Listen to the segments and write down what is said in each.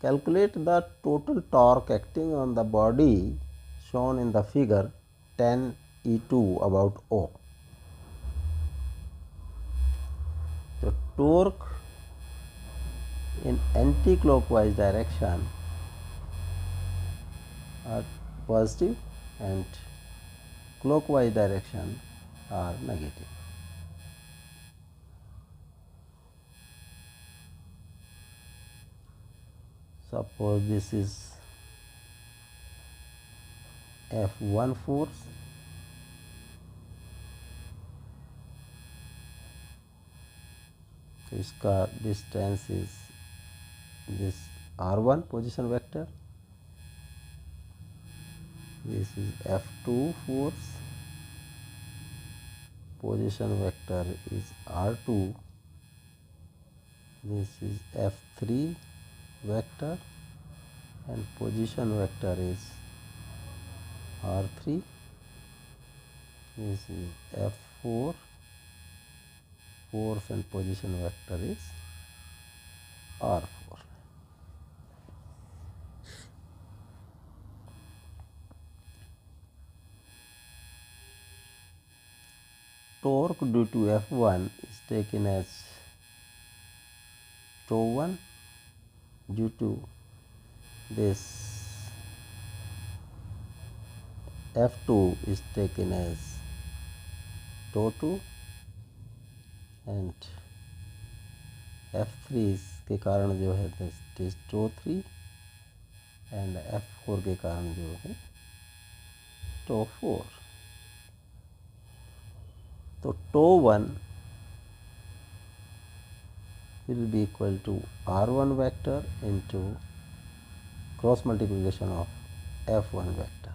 Calculate the total torque acting on the body shown in the figure 10E2 about O. The torque in anti-clockwise direction are positive and clockwise direction are negative. Suppose this is F1 force, तो इसका distance is this R1 position vector, this is F2 force, position vector is R2, this is F3 vector and position vector is R3, this is F4 force and position vector is R4. Torque due to F1 is taken as tau 1 due to this F2 is taken as tau 2 and F3 के कारण जो है this is tau 3 and F4 के कारण जो है tau 4. तो tau 1 will be equal to R1 vector into cross multiplication of F1 vector.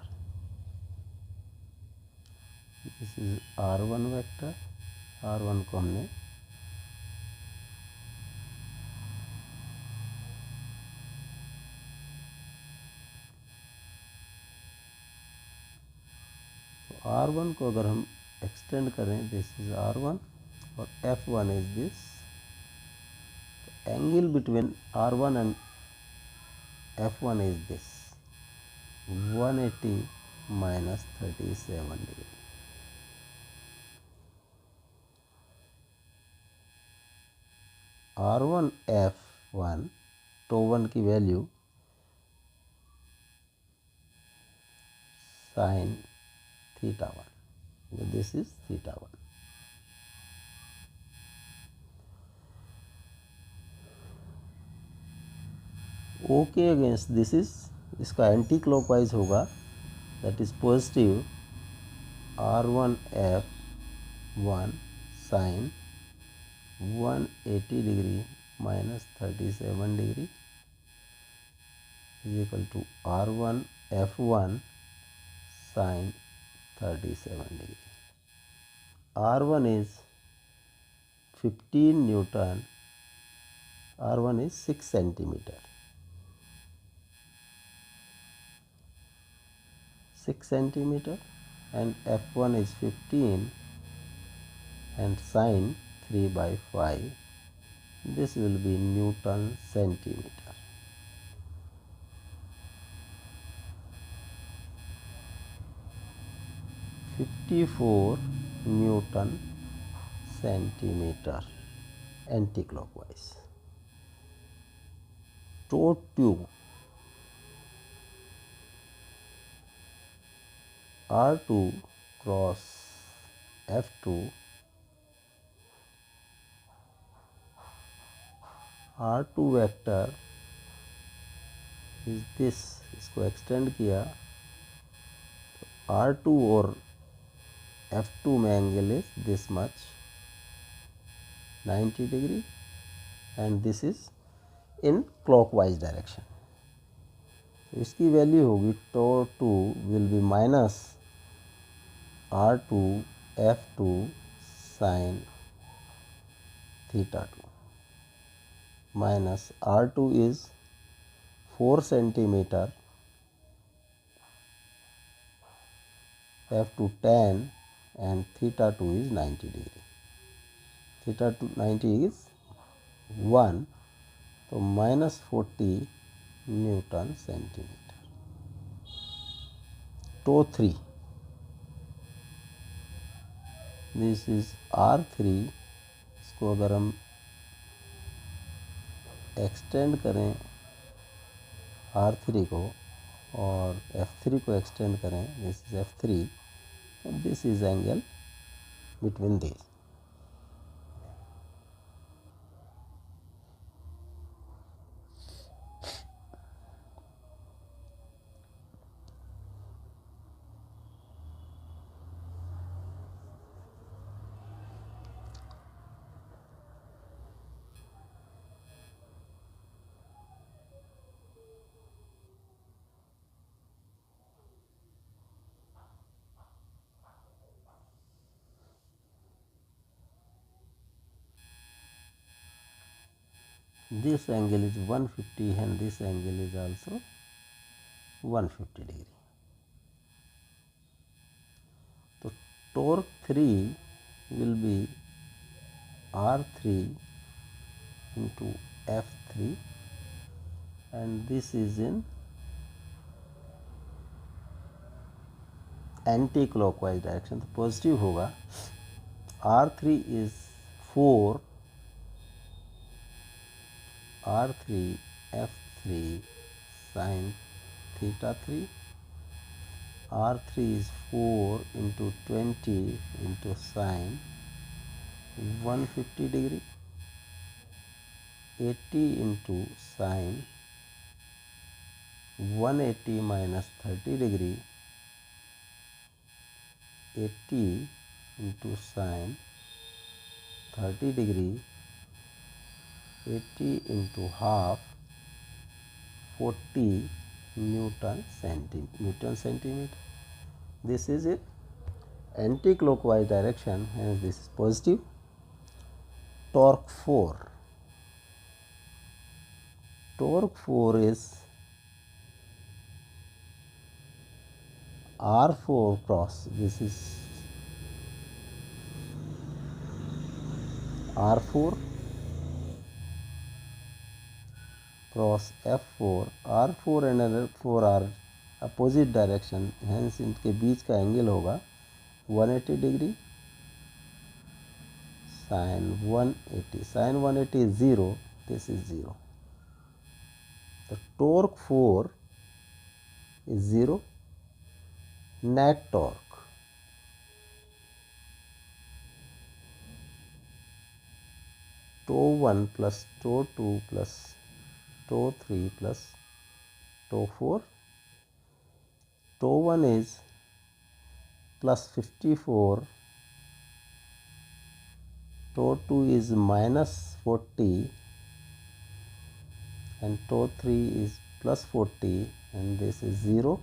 This is R1 vector, R1 को हमने R1 को अगर हम एक्सटेंड करें, दिस इज R1 और F1 is this, angle between R1 and F1 is this 180 minus 37 degree. R1 F1 tau 1 की value sin theta 1, this is theta 1. O के against this is, इसका एंटी क्लॉकवाइज होगा, that is positive R1 F1 sin 180 degree minus 37 degree is equal to R1 F1 sin 37 degree. R1 is 15 Newton, R1 is 6 centimeter, 6 centimeter and F1 is 15 and sine 3 by 5, this will be Newton centimeter. (54 Newton centimeter anti-clockwise. Tau 2 R2 cross F2, R2 vector is this, इसको extend किया, R2 और F2 में angle is this much 90 degree and this is in clockwise direction. तो इसकी value होगी tau 2 will be minus R2 F2 sin theta 2 minus R2 is 4 centimeter, F2 10 and theta 2 is 90 degree. Theta 2 90 is 1, so minus 40 Newton centimeter. Toe 3, this is R3, इसको अगर हम extend करें R3 को और F3 को extend करें, this is F3, this is angle between this. This angle is 150 and this angle is also 150 degree. So torque 3 will be R3 into F3 and this is in anti-clockwise direction. तो positive होगा. R3 is 4, R3 F3 sin theta 3, R3 is 4 into 20 into sin 150 degree, 80 into sin 180 minus 30 degree, 80 into sin 30 degree, 80 into half, 40 Newton centimeter. This is a anti-clockwise direction, hence this is positive. Torque 4. Torque 4 is R4 cross, this is R4 cross F4. R4 and F4 are opposite direction, hence इनके बीच का angle होगा 180 degree. Sin 180, sin 180 is 0, this is 0. The torque 4 is 0. Net torque, toe 1 plus toe 2 plus toe 3 plus toe 4. Toe 1 is plus 54, toe 2 is minus 40 and toe 3 is plus 40 and this is 0.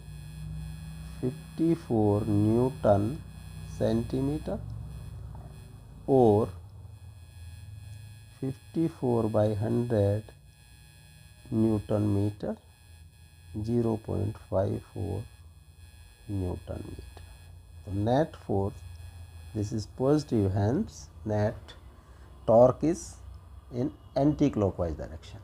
54 Newton centimeter or 54 by 100 Newton meter, 0.54 Newton meter. So net force, this is positive, hence net torque is in anti-clockwise direction.